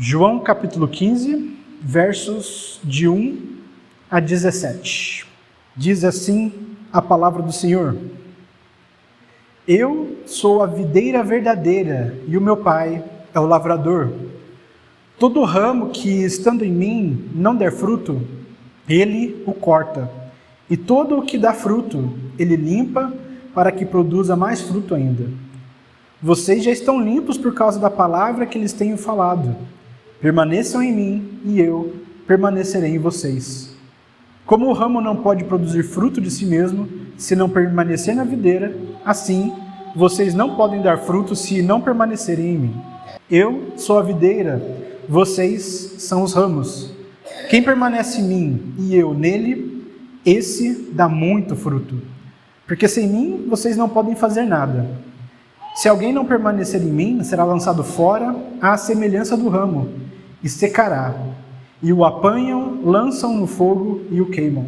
João capítulo 15, versos de 1 a 17. Diz assim a palavra do Senhor: Eu sou a videira verdadeira e o meu Pai é o lavrador. Todo ramo que, estando em mim, não der fruto, ele o corta. E todo o que dá fruto, ele limpa, para que produza mais fruto ainda. Vocês já estão limpos por causa da palavra que lhes tenho falado. Permaneçam em mim, e eu permanecerei em vocês. Como o ramo não pode produzir fruto de si mesmo, se não permanecer na videira, assim, vocês não podem dar fruto se não permanecerem em mim. Eu sou a videira, vocês são os ramos. Quem permanece em mim e eu nele, esse dá muito fruto. Porque sem mim, vocês não podem fazer nada. Se alguém não permanecer em mim, será lançado fora à semelhança do ramo, e secará. E o apanham, lançam no fogo e o queimam.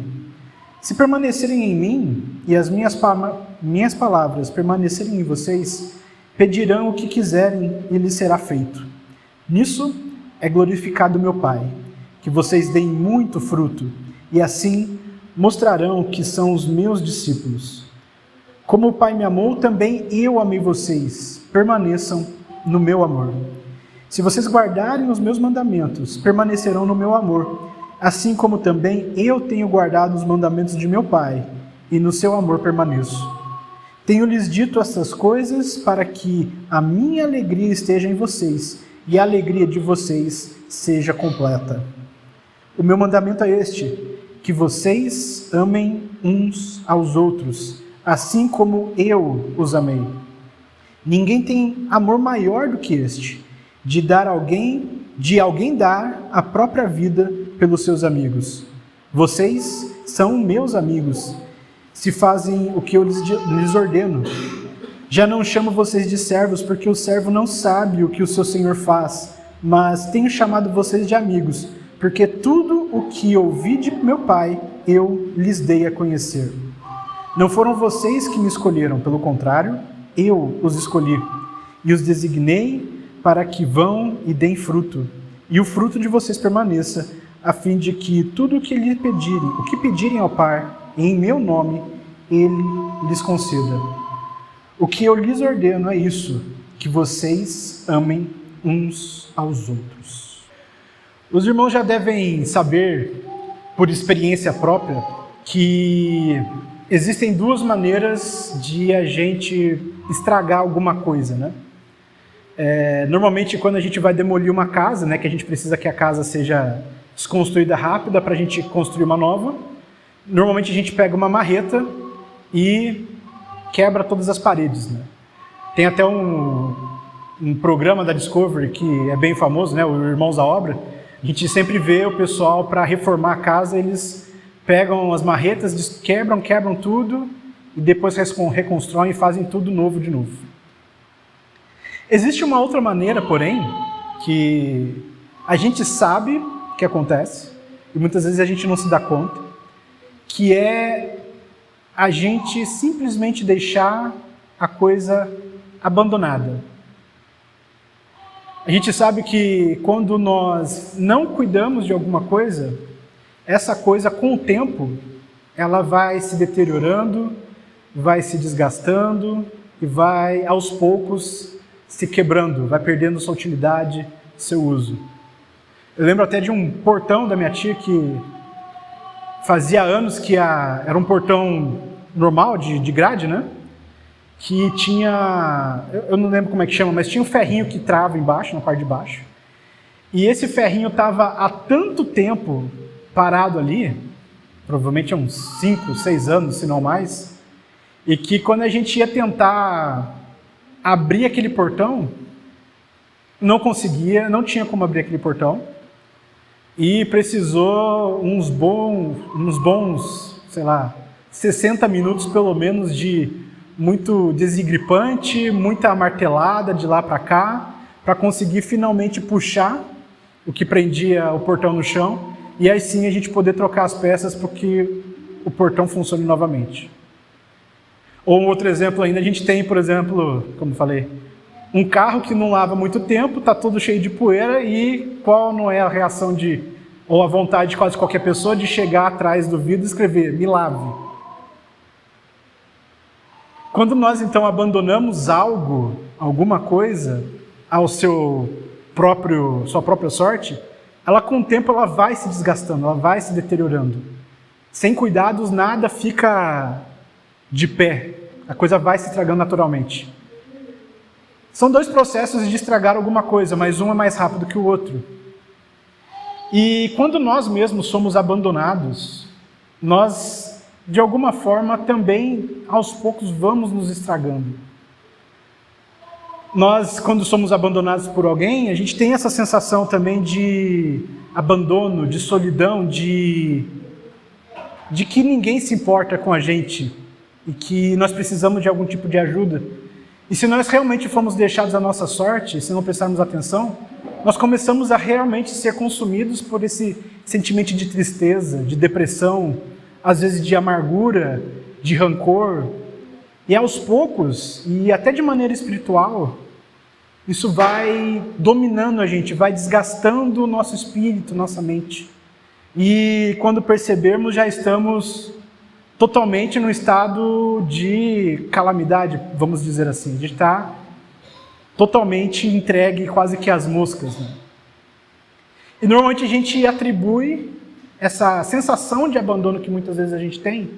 Se permanecerem em mim, e as minhas palavras permanecerem em vocês, pedirão o que quiserem e lhes será feito. Nisso é glorificado meu Pai, que vocês deem muito fruto, e assim mostrarão que são os meus discípulos. Como o Pai me amou, também eu amei vocês. Permaneçam no meu amor. Se vocês guardarem os meus mandamentos, permanecerão no meu amor, assim como também eu tenho guardado os mandamentos de meu Pai, e no seu amor permaneço. Tenho-lhes dito essas coisas para que a minha alegria esteja em vocês, e a alegria de vocês seja completa. O meu mandamento é este, que vocês amem uns aos outros, assim como eu os amei. Ninguém tem amor maior do que este, de alguém dar a própria vida pelos seus amigos. Vocês são meus amigos, se fazem o que eu lhes ordeno. Já não chamo vocês de servos, porque o servo não sabe o que o seu senhor faz, mas tenho chamado vocês de amigos, porque tudo o que ouvi de meu Pai, eu lhes dei a conhecer. Não foram vocês que me escolheram, pelo contrário, eu os escolhi e os designei para que vão e deem fruto, e o fruto de vocês permaneça, a fim de que tudo o que pedirem ao Pai, em meu nome, Ele lhes conceda. O que eu lhes ordeno é isso, que vocês amem uns aos outros. Os irmãos já devem saber, por experiência própria, que existem duas maneiras de a gente estragar alguma coisa, né? Normalmente, quando a gente vai demolir uma casa, né, que a gente precisa que a casa seja desconstruída rápida para a gente construir uma nova, normalmente a gente pega uma marreta e quebra todas as paredes, né? Tem até um programa da Discovery que é bem famoso, né, o Irmãos à Obra. A gente sempre vê o pessoal, para reformar a casa, eles pegam as marretas, quebram tudo e depois reconstroem e fazem tudo novo de novo. Existe uma outra maneira, porém, que a gente sabe que acontece, e muitas vezes a gente não se dá conta, que é a gente simplesmente deixar a coisa abandonada. A gente sabe que quando nós não cuidamos de alguma coisa, essa coisa, com o tempo, ela vai se deteriorando, vai se desgastando e vai, aos poucos, se quebrando, vai perdendo sua utilidade, seu uso. Eu lembro até de um portão da minha tia que fazia anos que era um portão normal, de grade, né? Que tinha, eu não lembro como é que chama, mas tinha um ferrinho que trava embaixo, na parte de baixo. E esse ferrinho estava há tanto tempo parado ali, provavelmente há uns 5, 6 anos, se não mais, e que quando a gente ia tentar abrir aquele portão, não conseguia, não tinha como abrir aquele portão, e precisou uns bons, sei lá, 60 minutos pelo menos de muito desengripante, muita martelada de lá para cá, para conseguir finalmente puxar o que prendia o portão no chão, e aí sim a gente poder trocar as peças para que o portão funcione novamente. Ou um outro exemplo ainda, a gente tem, por exemplo, como falei, Um carro que não lava muito tempo, está todo cheio de poeira, e qual não é a reação ou a vontade de quase qualquer pessoa de chegar atrás do vidro e escrever, me lave. Quando nós então abandonamos alguma coisa, ao sua própria sorte, ela com o tempo ela vai se desgastando, ela vai se deteriorando. Sem cuidados, nada fica de pé, a coisa vai se estragando naturalmente. São dois processos de estragar alguma coisa, mas um é mais rápido que o outro. E quando nós mesmos somos abandonados, nós, de alguma forma, também, aos poucos, vamos nos estragando. Nós, quando somos abandonados por alguém, a gente tem essa sensação também de abandono, de solidão, de que ninguém se importa com a gente e que nós precisamos de algum tipo de ajuda. E se nós realmente formos deixados à nossa sorte, se não prestarmos atenção, nós começamos a realmente ser consumidos por esse sentimento de tristeza, de depressão, às vezes de amargura, de rancor. E aos poucos, e até de maneira espiritual, isso vai dominando a gente, vai desgastando o nosso espírito, nossa mente. E quando percebermos, já estamos totalmente no estado de calamidade, vamos dizer assim. A gente está totalmente entregue quase que às moscas, né? E normalmente a gente atribui essa sensação de abandono que muitas vezes a gente tem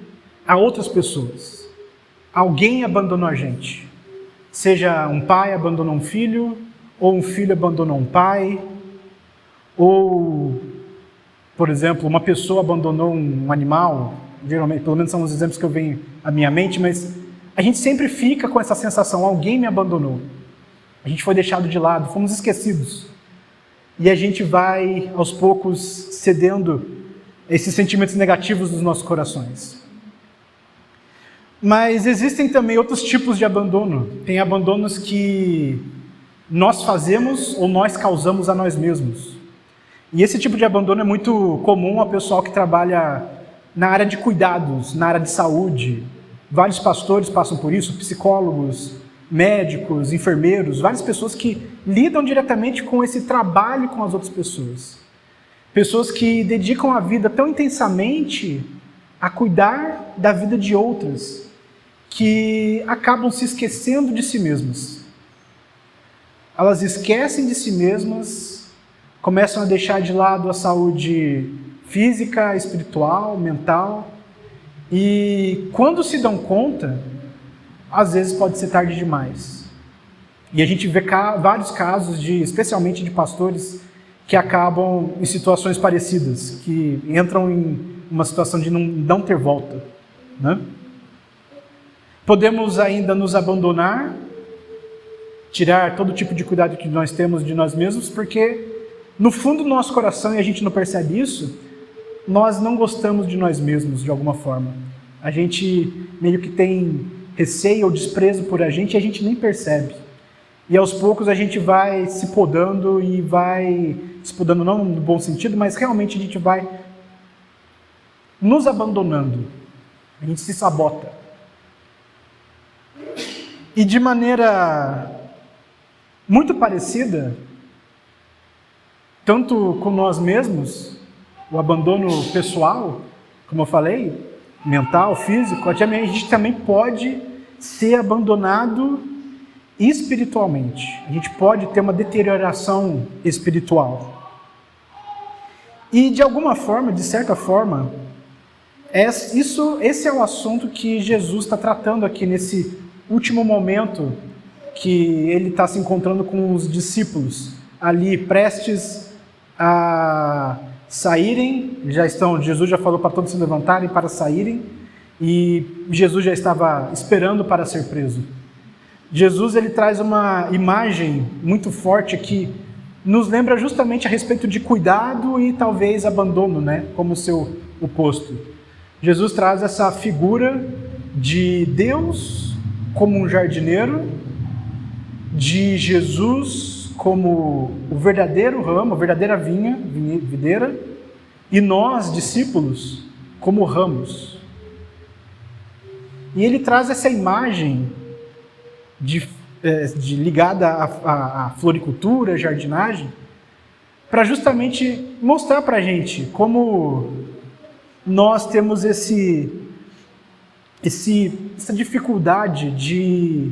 a outras pessoas. Alguém abandonou a gente. Seja um pai abandonou um filho, ou um filho abandonou um pai, ou, por exemplo, uma pessoa abandonou um animal. Geralmente, pelo menos são os exemplos que eu venho à minha mente, mas a gente sempre fica com essa sensação, alguém me abandonou. A gente foi deixado de lado, fomos esquecidos. E a gente vai, aos poucos, cedendo esses sentimentos negativos dos nossos corações. Mas existem também outros tipos de abandono. Tem abandonos que nós fazemos ou nós causamos a nós mesmos. E esse tipo de abandono é muito comum ao pessoal que trabalha na área de cuidados, na área de saúde. Vários pastores passam por isso, psicólogos, médicos, enfermeiros, várias pessoas que lidam diretamente com esse trabalho com as outras pessoas. Pessoas que dedicam a vida tão intensamente a cuidar da vida de outras, que acabam se esquecendo de si mesmas. Elas esquecem de si mesmas, começam a deixar de lado a saúde física, espiritual, mental, e quando se dão conta, às vezes pode ser tarde demais. E a gente vê vários casos, especialmente de pastores, que acabam em situações parecidas, que entram em uma situação de não ter volta, né? Podemos ainda nos abandonar, tirar todo tipo de cuidado que nós temos de nós mesmos, porque no fundo do nosso coração, e a gente não percebe isso, nós não gostamos de nós mesmos de alguma forma. A gente meio que tem receio ou desprezo por a gente e a gente nem percebe. E aos poucos a gente vai se podando e vai se podando não no bom sentido, mas realmente a gente vai nos abandonando. A gente se sabota. E de maneira muito parecida, tanto com nós mesmos, o abandono pessoal, como eu falei, mental, físico, a gente também pode ser abandonado espiritualmente. A gente pode ter uma deterioração espiritual. E de alguma forma, de certa forma, esse é o assunto que Jesus está tratando aqui nesse último momento que ele está se encontrando com os discípulos, ali prestes a saírem, Jesus já falou para todos se levantarem para saírem, e Jesus já estava esperando para ser preso. Jesus ele traz uma imagem muito forte que nos lembra justamente a respeito de cuidado e talvez abandono, né, como seu oposto. Jesus traz essa figura de Deus como um jardineiro, de Jesus como o verdadeiro ramo, a verdadeira videira, e nós, discípulos, como ramos. E ele traz essa imagem ligada à floricultura, jardinagem, para justamente mostrar para a gente como nós temos essa dificuldade de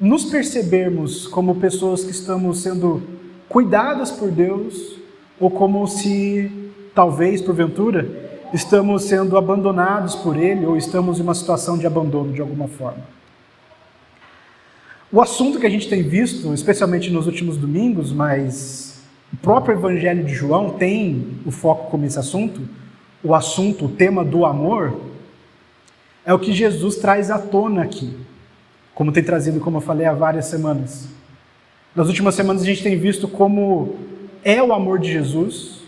nos percebermos como pessoas que estamos sendo cuidadas por Deus, ou como se, talvez, porventura, estamos sendo abandonados por Ele, ou estamos em uma situação de abandono de alguma forma. O assunto que a gente tem visto, especialmente nos últimos domingos, mas o próprio Evangelho de João tem o foco como esse assunto, o tema do amor, é o que Jesus traz à tona aqui, como tem trazido, como eu falei, há várias semanas. Nas últimas semanas a gente tem visto como é o amor de Jesus,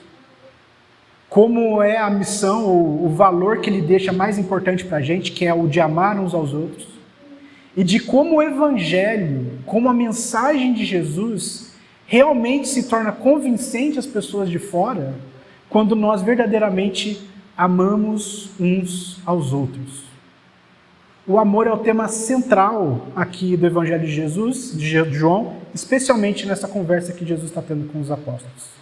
como é a missão, ou o valor que Ele deixa mais importante para a gente, que é o de amar uns aos outros, e de como o Evangelho, como a mensagem de Jesus, realmente se torna convincente às pessoas de fora, quando nós verdadeiramente amamos uns aos outros. O amor é o tema central aqui do Evangelho de Jesus, de João, especialmente nessa conversa que Jesus está tendo com os apóstolos.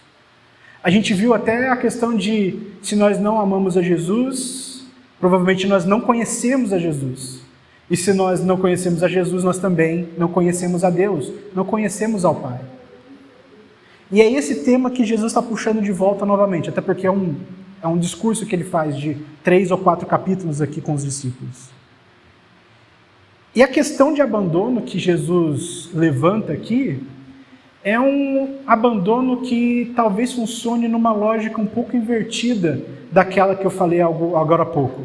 A gente viu até a questão de, se nós não amamos a Jesus, provavelmente nós não conhecemos a Jesus. E se nós não conhecemos a Jesus, nós também não conhecemos a Deus, não conhecemos ao Pai. E é esse tema que Jesus está puxando de volta novamente, até porque é um discurso que Ele faz de 3 ou 4 capítulos aqui com os discípulos. E a questão de abandono que Jesus levanta aqui é um abandono que talvez funcione numa lógica um pouco invertida daquela que eu falei agora há pouco.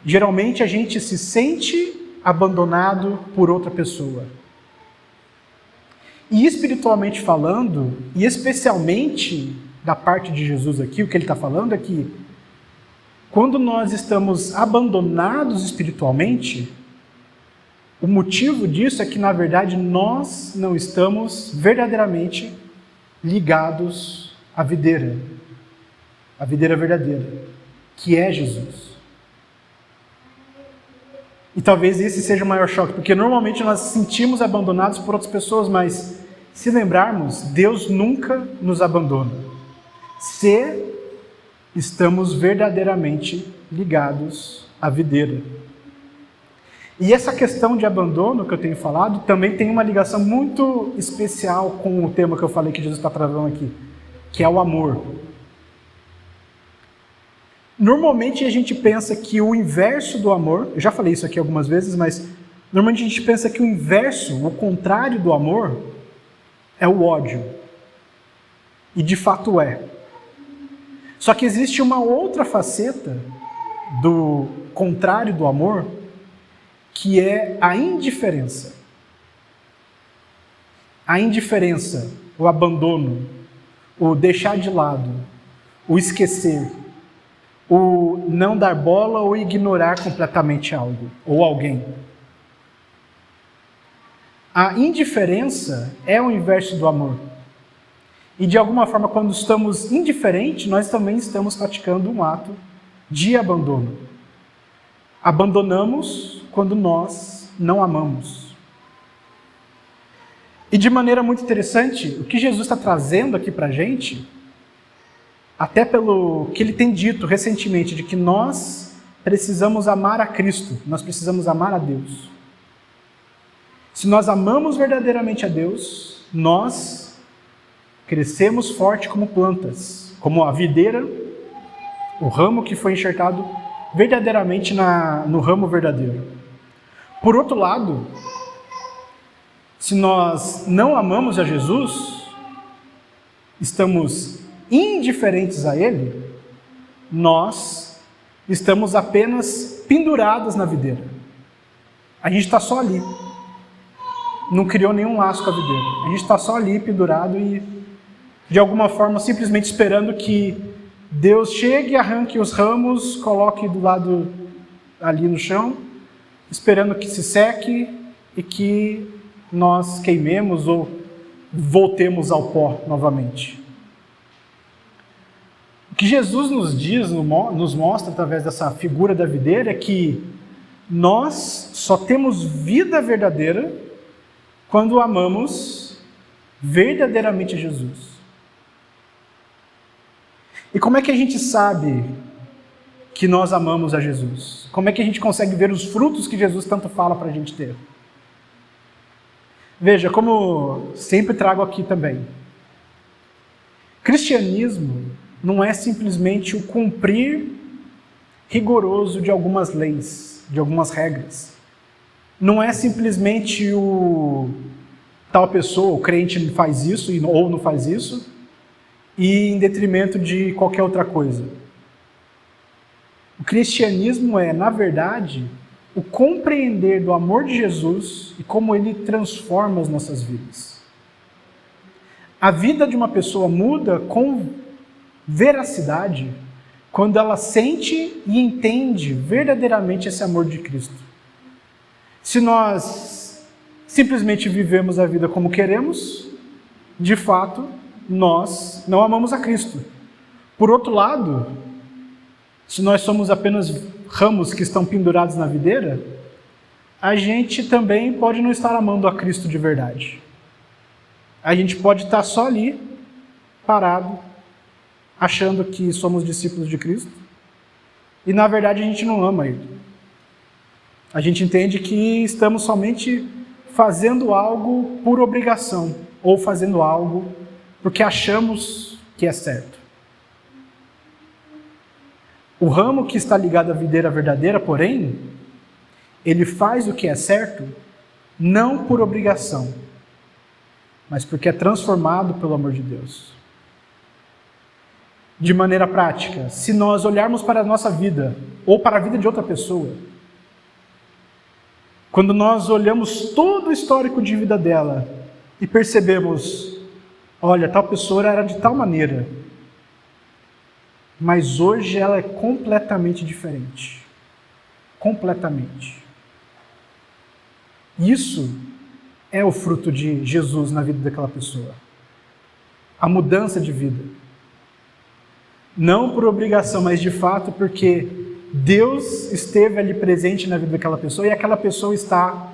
Geralmente a gente se sente abandonado por outra pessoa. E espiritualmente falando, e especialmente da parte de Jesus aqui, o que Ele está falando é que quando nós estamos abandonados espiritualmente, o motivo disso é que, na verdade, nós não estamos verdadeiramente ligados à videira verdadeira, que é Jesus. E talvez esse seja o maior choque, porque normalmente nós sentimos abandonados por outras pessoas, mas se lembrarmos, Deus nunca nos abandona, se estamos verdadeiramente ligados à videira. E essa questão de abandono que eu tenho falado também tem uma ligação muito especial com o tema que eu falei que Jesus está trazendo aqui, que é o amor. Normalmente a gente pensa que o inverso do amor, eu já falei isso aqui algumas vezes, mas normalmente a gente pensa que o inverso, o contrário do amor, é o ódio. E de fato é. Só que existe uma outra faceta do contrário do amor, que é a indiferença. A indiferença, o abandono, o deixar de lado, o esquecer, o não dar bola ou ignorar completamente algo ou alguém. A indiferença é o inverso do amor. E de alguma forma, quando estamos indiferentes, nós também estamos praticando um ato de abandono. Abandonamos quando nós não amamos. E de maneira muito interessante, o que Jesus está trazendo aqui para a gente, até pelo que Ele tem dito recentemente, de que nós precisamos amar a Cristo, nós precisamos amar a Deus. Se nós amamos verdadeiramente a Deus, nós crescemos forte como plantas, como a videira, o ramo que foi enxertado verdadeiramente no ramo verdadeiro. Por outro lado, se nós não amamos a Jesus, estamos indiferentes a Ele, nós estamos apenas pendurados na videira. A gente está só ali. Não criou nenhum laço com a videira. A gente está só ali pendurado e, de alguma forma, simplesmente esperando que Deus chegue, arranque os ramos, coloque do lado ali no chão, esperando que se seque e que nós queimemos ou voltemos ao pó novamente. O que Jesus nos diz, nos mostra através dessa figura da videira é que nós só temos vida verdadeira quando amamos verdadeiramente a Jesus. E como é que a gente sabe que nós amamos a Jesus? Como é que a gente consegue ver os frutos que Jesus tanto fala para a gente ter? Veja, como sempre trago aqui também, cristianismo não é simplesmente o cumprir rigoroso de algumas leis, de algumas regras. Não é simplesmente o tal pessoa, o crente faz isso ou não faz isso, e em detrimento de qualquer outra coisa. O cristianismo é, na verdade, o compreender do amor de Jesus e como ele transforma as nossas vidas. A vida de uma pessoa muda com veracidade quando ela sente e entende verdadeiramente esse amor de Cristo. Se nós simplesmente vivemos a vida como queremos, de fato, nós não amamos a Cristo. Por outro lado, se nós somos apenas ramos que estão pendurados na videira, a gente também pode não estar amando a Cristo de verdade. A gente pode estar só ali, parado, achando que somos discípulos de Cristo, e na verdade a gente não ama Ele. A gente entende que estamos somente fazendo algo por obrigação, ou fazendo algo porque achamos que é certo. O ramo que está ligado à videira verdadeira, porém, ele faz o que é certo não por obrigação, mas porque é transformado pelo amor de Deus. De maneira prática, se nós olharmos para a nossa vida, ou para a vida de outra pessoa, quando nós olhamos todo o histórico de vida dela e percebemos, olha, tal pessoa era de tal maneira, mas hoje ela é completamente diferente. Completamente. Isso é o fruto de Jesus na vida daquela pessoa. A mudança de vida. Não por obrigação, mas de fato porque Deus esteve ali presente na vida daquela pessoa e aquela pessoa está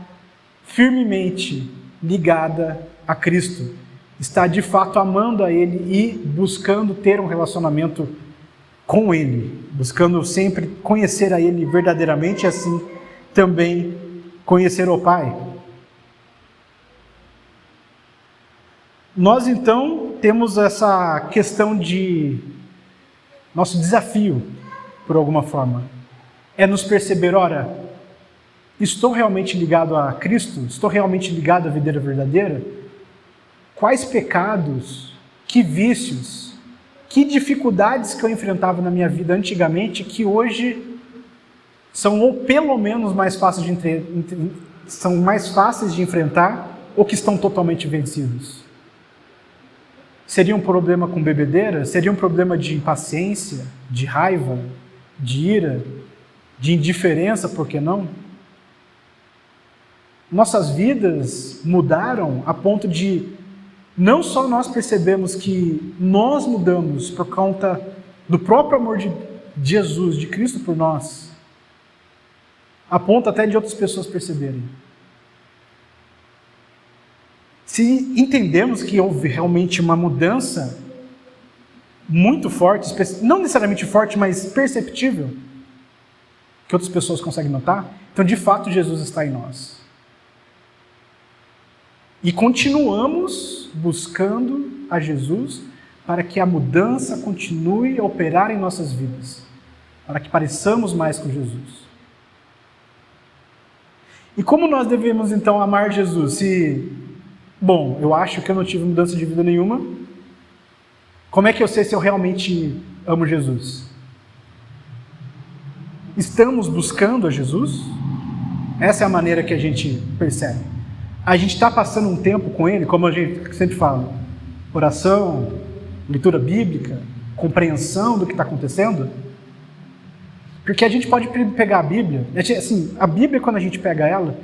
firmemente ligada a Cristo. Está de fato amando a Ele e buscando ter um relacionamento com Ele, buscando sempre conhecer a Ele verdadeiramente e assim também conhecer o Pai. Nós então temos essa questão de nosso desafio, por alguma forma, é nos perceber, ora, estou realmente ligado a Cristo? Estou realmente ligado à videira verdadeira? Quais pecados, que vícios, que dificuldades que eu enfrentava na minha vida antigamente que hoje são ou pelo menos mais fáceis são mais fáceis de enfrentar ou que estão totalmente vencidos? Seria um problema com bebedeira? Seria um problema de impaciência, de raiva, de ira, de indiferença, por que não? Nossas vidas mudaram a ponto de não só nós percebemos que nós mudamos por conta do próprio amor de Jesus, de Cristo por nós, a ponto até de outras pessoas perceberem. Se entendemos que houve realmente uma mudança muito forte, não necessariamente forte, mas perceptível, que outras pessoas conseguem notar, então de fato Jesus está em nós. E continuamos buscando a Jesus para que a mudança continue a operar em nossas vidas, para que pareçamos mais com Jesus. E como nós devemos então amar Jesus? Bom, eu acho que eu não tive mudança de vida nenhuma. Como é que eu sei se eu realmente amo Jesus? Estamos buscando a Jesus? Essa é a maneira que a gente percebe. A gente está passando um tempo com Ele, como a gente sempre fala, oração, leitura bíblica, compreensão do que está acontecendo. Porque a gente pode pegar a Bíblia, assim, a Bíblia, quando a gente pega ela,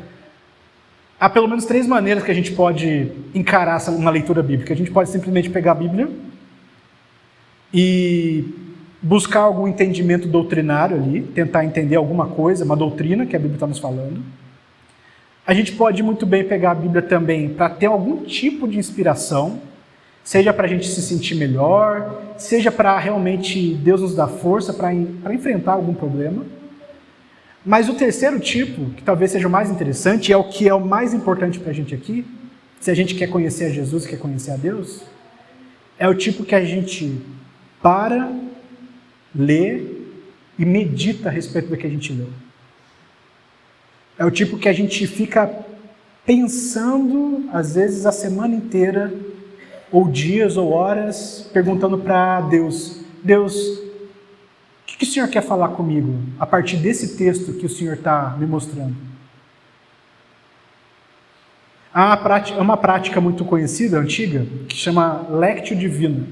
há pelo menos 3 maneiras que a gente pode encarar uma leitura bíblica. A gente pode simplesmente pegar a Bíblia e buscar algum entendimento doutrinário ali, tentar entender alguma coisa, uma doutrina que a Bíblia está nos falando. A gente pode muito bem pegar a Bíblia também para ter algum tipo de inspiração, seja para a gente se sentir melhor, seja para realmente Deus nos dar força para enfrentar algum problema. Mas o terceiro tipo, que talvez seja o mais interessante, é o que é o mais importante para a gente aqui, se a gente quer conhecer a Jesus, quer conhecer a Deus, é o tipo que a gente para, lê e medita a respeito do que a gente leu. É o tipo que a gente fica pensando, às vezes, a semana inteira, ou dias ou horas, perguntando para Deus, Deus, o que o Senhor quer falar comigo a partir desse texto que o Senhor está me mostrando? Há uma prática muito conhecida, antiga, que chama Lectio Divina,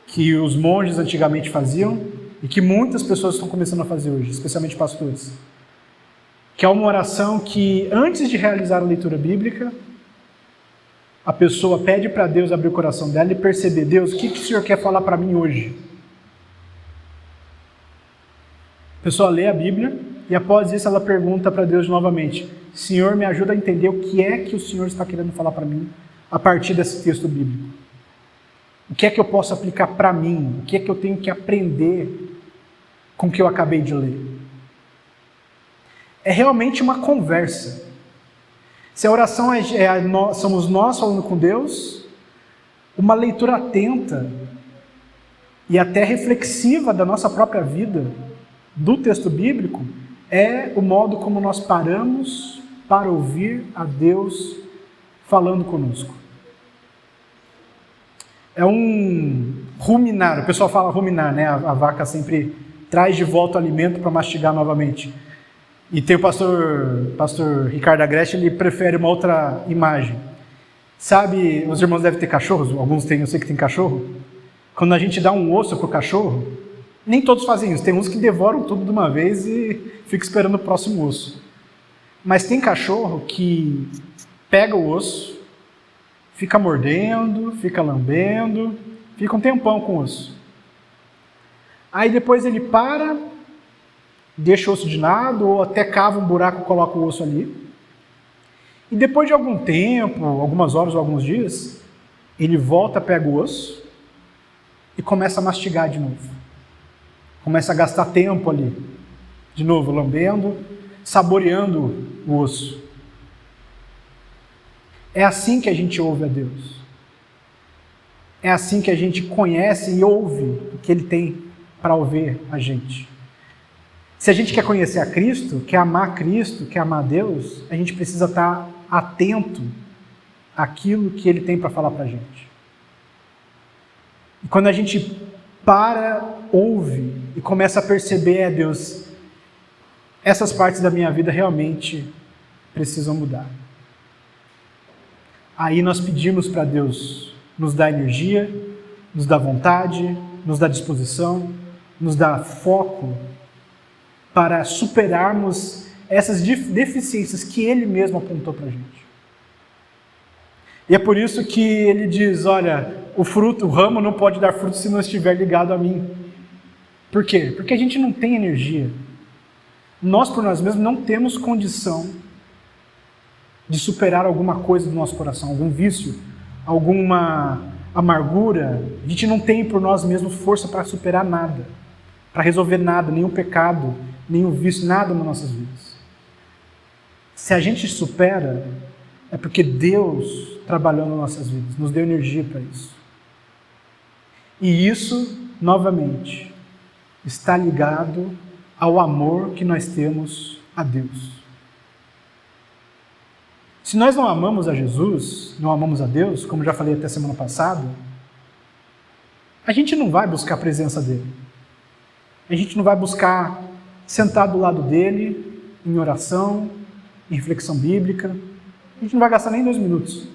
que os monges antigamente faziam e que muitas pessoas estão começando a fazer hoje, especialmente pastores. Que é uma oração que, antes de realizar a leitura bíblica, a pessoa pede para Deus abrir o coração dela e perceber, Deus, o que o Senhor quer falar para mim hoje? A pessoa lê a Bíblia e após isso ela pergunta para Deus novamente, Senhor, me ajuda a entender o que é que o Senhor está querendo falar para mim a partir desse texto bíblico. O que é que eu posso aplicar para mim? O que é que eu tenho que aprender com o que eu acabei de ler? É realmente uma conversa. Se a oração somos nós falando com Deus, uma leitura atenta e até reflexiva da nossa própria vida, do texto bíblico, é o modo como nós paramos para ouvir a Deus falando conosco. É um ruminar, o pessoal fala ruminar, né? A vaca sempre traz de volta o alimento para mastigar novamente. E tem o pastor Ricardo Agreste, ele prefere uma outra imagem. Sabe, os irmãos devem ter cachorros, alguns têm, eu sei que tem cachorro. Quando a gente dá um osso para o cachorro, nem todos fazem isso, tem uns que devoram tudo de uma vez e ficam esperando o próximo osso. Mas tem cachorro que pega o osso, fica mordendo, fica lambendo, fica um tempão com o osso. Aí depois ele para, deixa o osso de lado, ou até cava um buraco e coloca o osso ali. E depois de algum tempo, algumas horas ou alguns dias, ele volta, pega o osso e começa a mastigar de novo. Começa a gastar tempo ali, de novo, lambendo, saboreando o osso. É assim que a gente ouve a Deus. É assim que a gente conhece e ouve o que Ele tem para ouvir a gente. Se a gente quer conhecer a Cristo, quer amar Cristo, quer amar Deus, a gente precisa estar atento àquilo que Ele tem para falar para a gente. E quando a gente ouve e começa a perceber, Deus, essas partes da minha vida realmente precisam mudar. Aí nós pedimos para Deus nos dar energia, nos dar vontade, nos dar disposição, nos dar foco para superarmos essas deficiências que Ele mesmo apontou para a gente. E é por isso que Ele diz, olha, o ramo não pode dar fruto se não estiver ligado a mim. Por quê? Porque a gente não tem energia. Nós, por nós mesmos, não temos condição de superar alguma coisa do nosso coração, algum vício, alguma amargura. A gente não tem por nós mesmos força para superar nada, para resolver nada, nenhum pecado, nenhum vício, nada nas nossas vidas. Se a gente supera, é porque Deus trabalhou nas nossas vidas, nos deu energia para isso. E isso, novamente, está ligado ao amor que nós temos a Deus. Se nós não amamos a Jesus, não amamos a Deus, como já falei até semana passada, a gente não vai buscar a presença dEle. A gente não vai buscar sentar do lado dEle, em oração, em reflexão bíblica. A gente não vai gastar nem 2 minutos.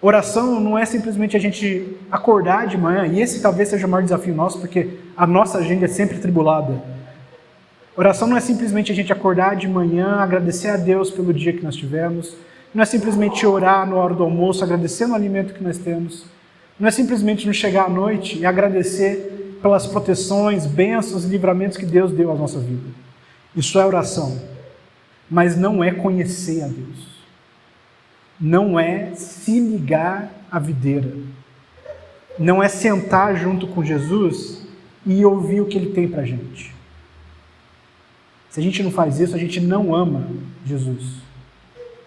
Oração não é simplesmente a gente acordar de manhã, e esse talvez seja o maior desafio nosso, porque a nossa agenda é sempre atribulada. Oração não é simplesmente a gente acordar de manhã, agradecer a Deus pelo dia que nós tivemos, não é simplesmente orar na hora do almoço, agradecendo o alimento que nós temos, não é simplesmente não chegar à noite e agradecer pelas proteções, bênçãos e livramentos que Deus deu à nossa vida. Isso é oração. mas não é conhecer a Deus. Não é se ligar à videira. Não é sentar junto com Jesus e ouvir o que Ele tem para a gente. Se a gente não faz isso, a gente não ama Jesus.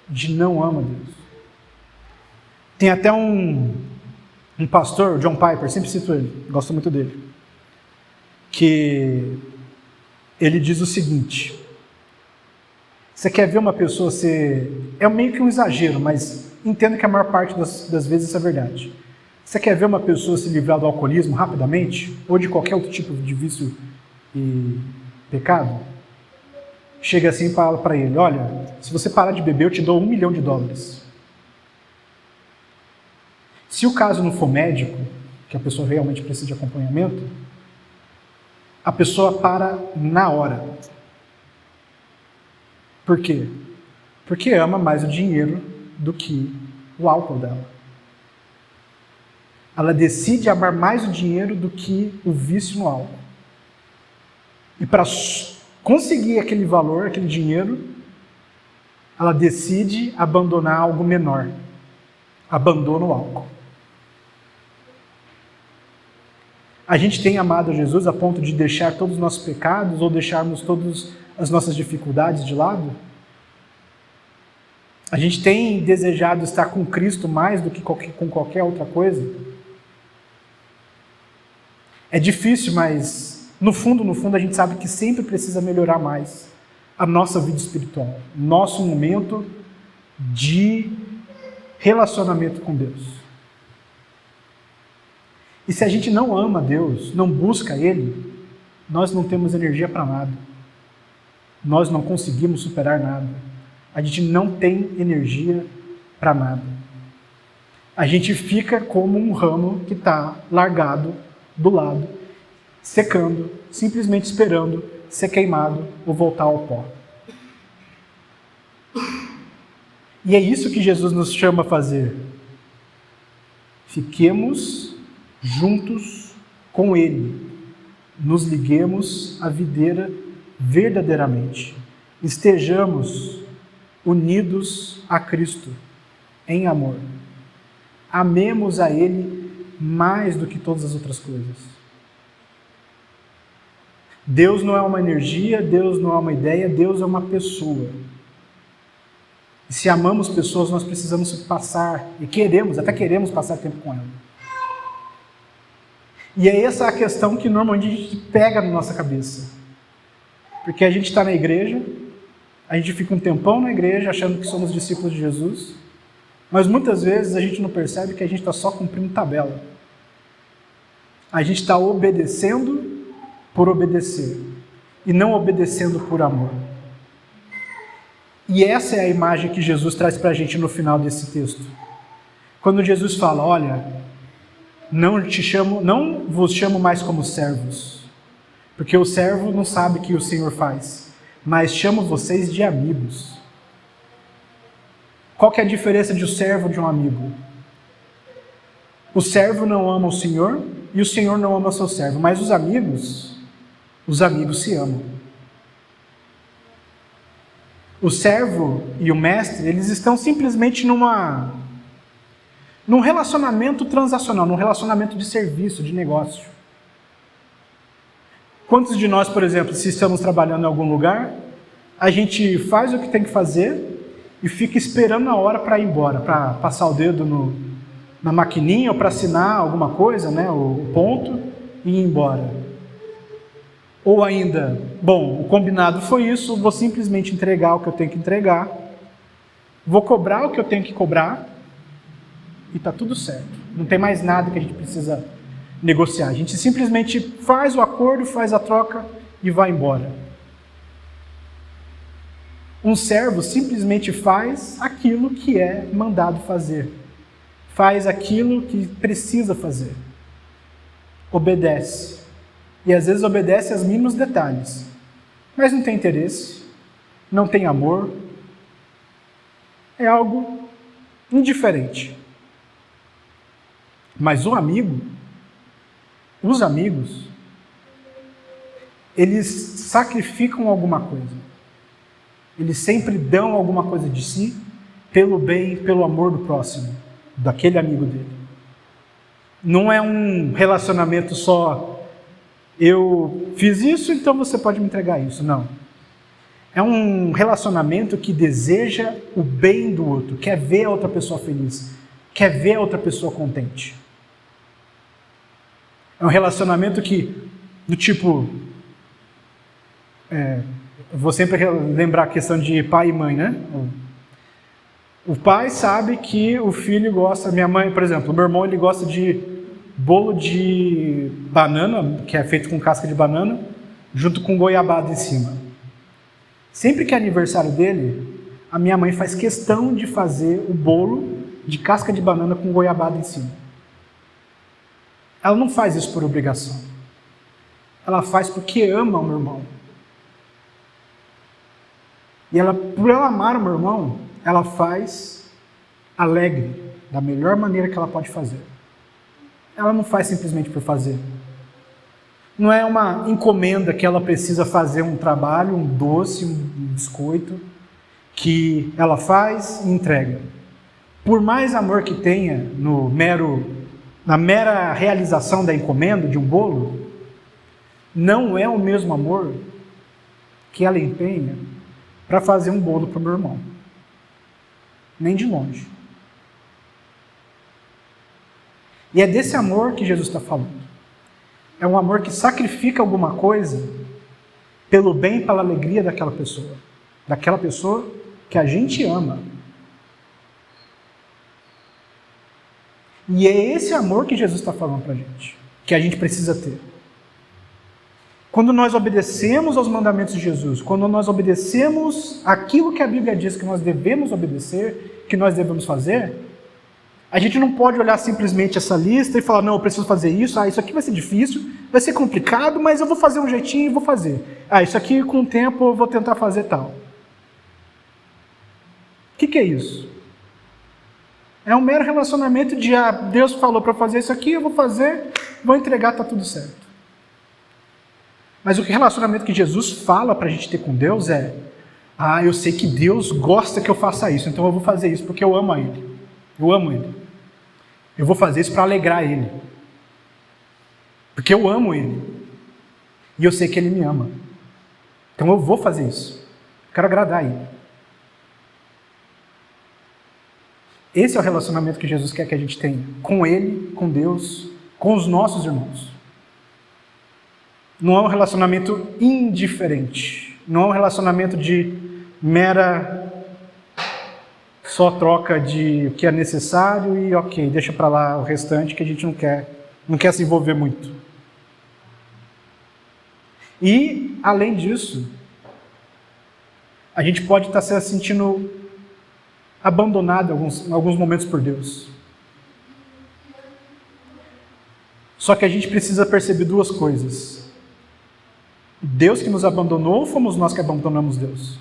A gente não ama Deus. Tem até um pastor, John Piper, sempre cito ele, gosto muito dele, que ele diz o seguinte: você quer ver uma pessoa ser... É meio que um exagero, mas entendo que a maior parte das vezes isso é verdade. Você quer ver uma pessoa se livrar do alcoolismo rapidamente? Ou de qualquer outro tipo de vício e pecado? Chega assim e fala para ele: olha, se você parar de beber, eu te dou $1 milhão. Se o caso não for médico, que a pessoa realmente precisa de acompanhamento, a pessoa para na hora. Por quê? Porque ama mais o dinheiro do que o álcool dela. Ela decide amar mais o dinheiro do que o vício no álcool. E para conseguir aquele valor, aquele dinheiro, ela decide abandonar algo menor. Abandona o álcool. A gente tem amado Jesus a ponto de deixar todos os nossos pecados ou deixarmos todas as nossas dificuldades de lado? A gente tem desejado estar com Cristo mais do que com qualquer outra coisa? É difícil, mas no fundo a gente sabe que sempre precisa melhorar mais a nossa vida espiritual, nosso momento de relacionamento com Deus. E se a gente não ama Deus, não busca Ele, nós não temos energia para nada. Nós não conseguimos superar nada. A gente não tem energia para nada. A gente fica como um ramo que está largado do lado, secando, simplesmente esperando ser queimado ou voltar ao pó. E é isso que Jesus nos chama a fazer. Fiquemos juntos com Ele. Nos liguemos à videira verdadeiramente. Estejamos unidos a Cristo em amor. Amemos a Ele mais do que todas as outras coisas. Deus não é uma energia, Deus não é uma ideia, Deus é uma pessoa. E se amamos pessoas, nós precisamos passar, e até queremos passar tempo com ela. E é essa a questão que normalmente a gente pega na nossa cabeça. Porque a gente está na igreja, a gente fica um tempão na igreja achando que somos discípulos de Jesus, mas muitas vezes a gente não percebe que a gente está só cumprindo tabela. A gente está obedecendo por obedecer, e não obedecendo por amor. E essa é a imagem que Jesus traz para a gente no final desse texto. Quando Jesus fala: olha, não vos chamo mais como servos, porque o servo não sabe o que o Senhor faz, mas chamo vocês de amigos. Qual que é a diferença de um servo e de um amigo? O servo não ama o Senhor e o Senhor não ama o seu servo, mas os amigos se amam. O servo e o mestre, eles estão simplesmente num relacionamento transacional, num relacionamento de serviço, de negócio. Quantos de nós, por exemplo, se estamos trabalhando em algum lugar, a gente faz o que tem que fazer e fica esperando a hora para ir embora, para passar o dedo na maquininha ou para assinar alguma coisa, né, o ponto, e ir embora. Ou ainda, bom, o combinado foi isso, vou simplesmente entregar o que eu tenho que entregar, vou cobrar o que eu tenho que cobrar, e está tudo certo. Não tem mais nada que a gente precisa negociar. A gente simplesmente faz o acordo, faz a troca e vai embora. Um servo simplesmente faz aquilo que é mandado fazer. Faz aquilo que precisa fazer. Obedece. E às vezes obedece aos mínimos detalhes. Mas não tem interesse, não tem amor. É algo indiferente. Mas os amigos, eles sacrificam alguma coisa. Eles sempre dão alguma coisa de si pelo bem, pelo amor do próximo, daquele amigo dele. Não é um relacionamento só, eu fiz isso, então você pode me entregar isso. Não. É um relacionamento que deseja o bem do outro, quer ver a outra pessoa feliz, quer ver a outra pessoa contente. É um relacionamento que, do tipo, vou sempre lembrar a questão de pai e mãe, né? O pai sabe que o filho gosta, minha mãe, por exemplo, o meu irmão, ele gosta de bolo de banana, que é feito com casca de banana, junto com goiabada em cima. Sempre que é aniversário dele, a minha mãe faz questão de fazer o bolo de casca de banana com goiabada em cima. Ela não faz isso por obrigação. Ela faz porque ama o meu irmão. E por ela amar o meu irmão, ela faz alegre, da melhor maneira que ela pode fazer. Ela não faz simplesmente por fazer. Não é uma encomenda que ela precisa fazer um trabalho, um doce, um biscoito, que ela faz e entrega. Por mais amor que tenha na mera realização da encomenda de um bolo, não é o mesmo amor que ela empenha para fazer um bolo para o meu irmão. Nem de longe. E é desse amor que Jesus está falando. É um amor que sacrifica alguma coisa pelo bem e pela alegria daquela pessoa que a gente ama. E é esse amor que Jesus está falando para a gente, que a gente precisa ter. Quando nós obedecemos aos mandamentos de Jesus, quando nós obedecemos aquilo que a Bíblia diz que nós devemos obedecer, que nós devemos fazer, a gente não pode olhar simplesmente essa lista e falar, não, eu preciso fazer isso, isso aqui vai ser difícil, vai ser complicado, mas eu vou fazer um jeitinho e vou fazer. Isso aqui com o tempo eu vou tentar fazer tal. O que é isso? É um mero relacionamento de, Deus falou para fazer isso aqui, eu vou fazer, vou entregar, está tudo certo. Mas o relacionamento que Jesus fala para a gente ter com Deus é, eu sei que Deus gosta que eu faça isso, então eu vou fazer isso porque eu amo a Ele. Eu amo Ele. Eu vou fazer isso para alegrar Ele. Porque eu amo Ele. E eu sei que Ele me ama. Então eu vou fazer isso. Eu quero agradar Ele. Esse é o relacionamento que Jesus quer que a gente tenha. Com Ele, com Deus, com os nossos irmãos. Não é um relacionamento indiferente. Não é um relacionamento de mera só troca de o que é necessário e ok, deixa para lá o restante que a gente não quer se envolver muito. E, além disso, a gente pode estar se sentindo abandonado em alguns momentos por Deus. Só que a gente precisa perceber duas coisas. Deus que nos abandonou ou fomos nós que abandonamos Deus?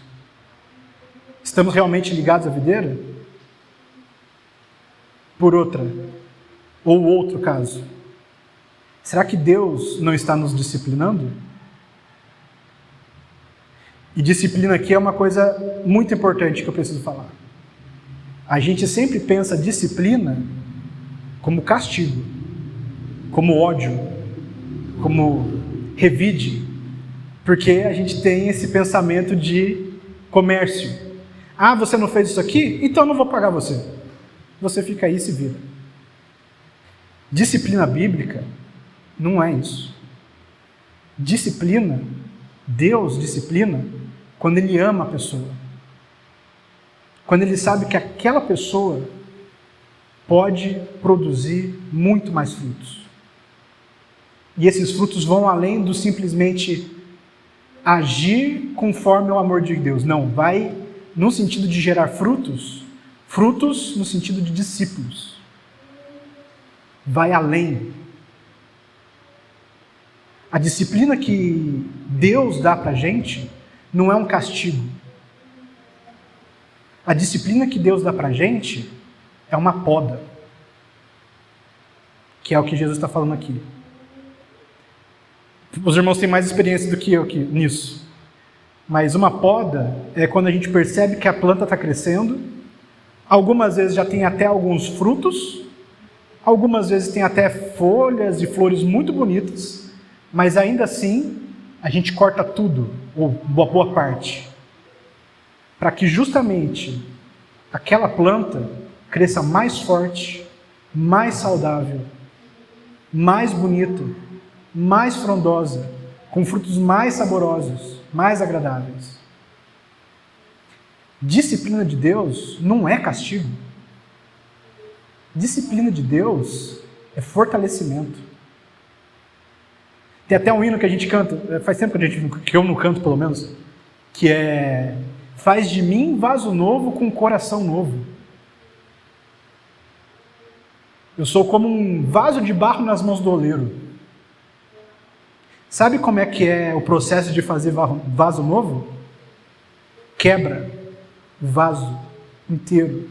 Estamos realmente ligados à videira? Por outra, ou outro caso, será que Deus não está nos disciplinando? E disciplina aqui é uma coisa muito importante que eu preciso falar. A gente sempre pensa disciplina como castigo, como ódio, como revide, porque a gente tem esse pensamento de comércio. Você não fez isso aqui? Então eu não vou pagar você. Você fica aí e se vira. Disciplina bíblica não é isso. Disciplina, Deus disciplina quando Ele ama a pessoa. Quando Ele sabe que aquela pessoa pode produzir muito mais frutos. E esses frutos vão além do simplesmente agir conforme o amor de Deus. Não, vai no sentido de gerar frutos no sentido de discípulos. Vai além. A disciplina que Deus dá para a gente não é um castigo. A disciplina que Deus dá para a gente é uma poda, que é o que Jesus está falando aqui. Os irmãos têm mais experiência do que eu aqui nisso. Mas uma poda é quando a gente percebe que a planta está crescendo, algumas vezes já tem até alguns frutos, algumas vezes tem até folhas e flores muito bonitas, mas ainda assim a gente corta tudo, ou boa parte, para que justamente aquela planta cresça mais forte, mais saudável, mais bonita, mais frondosa, com frutos mais saborosos, mais agradáveis. Disciplina de Deus não é castigo. Disciplina de Deus é fortalecimento. Tem até um hino que a gente canta, faz tempo que eu não canto pelo menos, que é: faz de mim vaso novo com coração novo. Eu sou como um vaso de barro nas mãos do oleiro. Sabe como é que é o processo de fazer vaso novo? Quebra o vaso inteiro,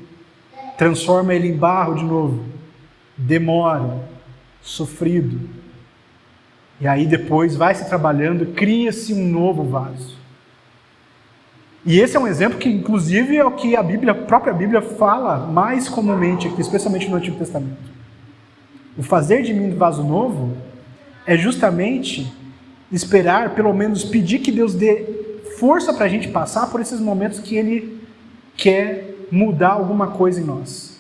transforma ele em barro de novo, demora, sofrido, e aí depois vai se trabalhando, cria-se um novo vaso. E esse é um exemplo que inclusive é o que a própria Bíblia fala mais comumente aqui, especialmente no Antigo Testamento. O fazer de mim vaso novo é justamente esperar, pelo menos pedir que Deus dê força para a gente passar por esses momentos que Ele quer mudar alguma coisa em nós.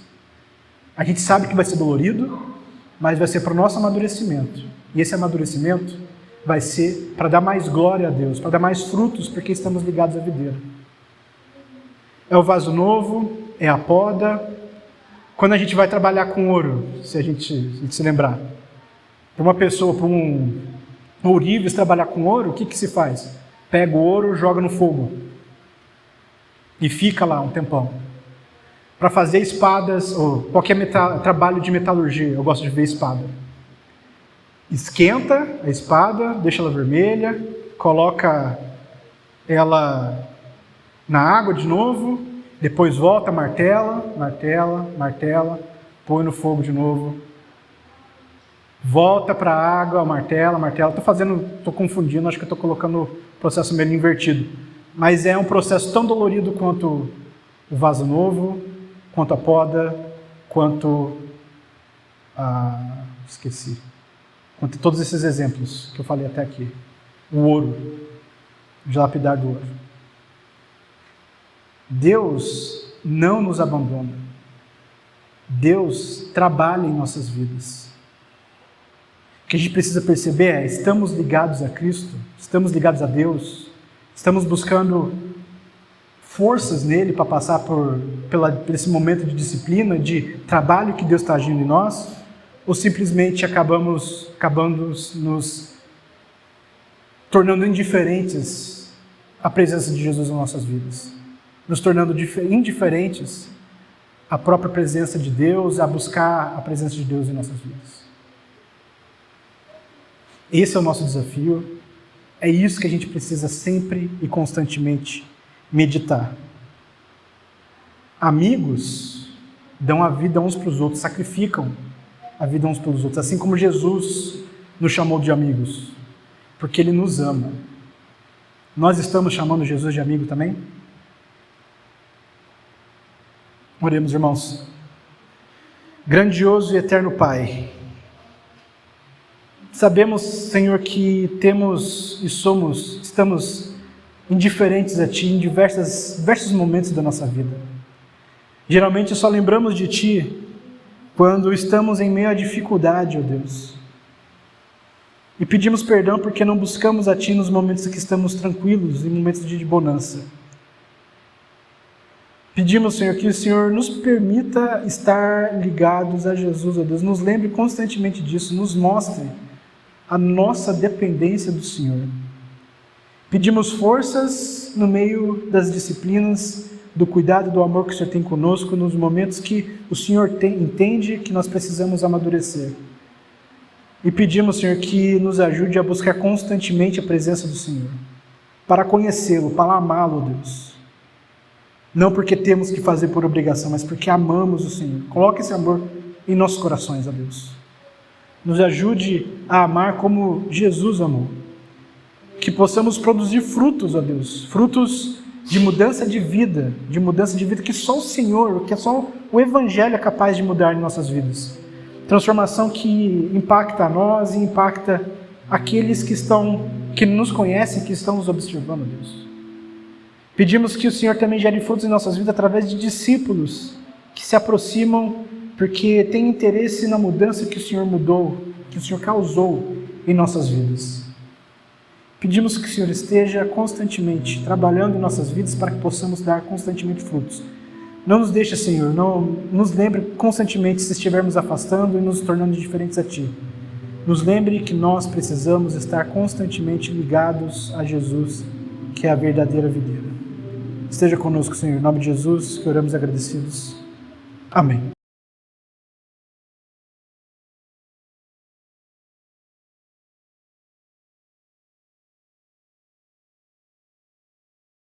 A gente sabe que vai ser dolorido, mas vai ser para o nosso amadurecimento. E esse amadurecimento vai ser para dar mais glória a Deus, para dar mais frutos, porque estamos ligados à videira. É o vaso novo, é a poda. Quando a gente vai trabalhar com ouro, se a gente se lembrar, para uma pessoa, para um ourives trabalhar com ouro, o que se faz? Pega o ouro, joga no fogo e fica lá um tempão. Para fazer espadas, ou qualquer trabalho de metalurgia, eu gosto de ver espada. Esquenta a espada, deixa ela vermelha, coloca ela na água de novo, depois volta, martela, põe no fogo de novo, volta para a água, martela. Estou confundindo, acho que estou colocando o processo meio invertido. Mas é um processo tão dolorido quanto o vaso novo, quanto a poda, quanto quanto todos esses exemplos que eu falei até aqui. O ouro, de lapidar do ouro. Deus não nos abandona. Deus trabalha em nossas vidas. O que a gente precisa perceber é: estamos ligados a Cristo, estamos ligados a Deus, estamos buscando forças nele para passar por esse momento de disciplina, de trabalho que Deus está agindo em nós, ou simplesmente acabamos nos tornando indiferentes à presença de Jesus em nossas vidas, nos tornando indiferentes à própria presença de Deus, a buscar a presença de Deus em nossas vidas. Esse é o nosso desafio, é isso que a gente precisa sempre e constantemente meditar. Amigos dão a vida uns para os outros, sacrificam a vida uns pelos outros, assim como Jesus nos chamou de amigos, porque Ele nos ama. Nós estamos chamando Jesus de amigo também? Oremos, irmãos. Grandioso e eterno Pai, sabemos, Senhor, que estamos indiferentes a Ti em diversos momentos da nossa vida. Geralmente só lembramos de Ti quando estamos em meio à dificuldade, ó Deus. E pedimos perdão porque não buscamos a Ti nos momentos que estamos tranquilos, em momentos de bonança. Pedimos, Senhor, que o Senhor nos permita estar ligados a Jesus, ó Deus. Nos lembre constantemente disso, nos mostre a nossa dependência do Senhor. Pedimos forças no meio das disciplinas, do cuidado e do amor que o Senhor tem conosco, nos momentos que o Senhor entende que nós precisamos amadurecer. E pedimos, Senhor, que nos ajude a buscar constantemente a presença do Senhor, para conhecê-lo, para amá-lo, Deus. Não porque temos que fazer por obrigação, mas porque amamos o Senhor. Coloque esse amor em nossos corações, ó Deus. Nos ajude a amar como Jesus amou. que possamos produzir frutos, ó Deus, frutos de mudança de vida que só o Senhor, que só o Evangelho é capaz de mudar em nossas vidas. Transformação que impacta a nós e impacta aqueles que nos conhecem, que estão nos observando, ó Deus. Pedimos que o Senhor também gere frutos em nossas vidas através de discípulos que se aproximam porque têm interesse na mudança que o Senhor mudou, que o Senhor causou em nossas vidas. Pedimos que o Senhor esteja constantemente trabalhando em nossas vidas para que possamos dar constantemente frutos. Não nos deixe, Senhor, não nos lembre constantemente se estivermos afastando e nos tornando diferentes a Ti. Nos lembre que nós precisamos estar constantemente ligados a Jesus, que é a verdadeira videira. Esteja conosco, Senhor, em nome de Jesus, que oramos agradecidos. Amém.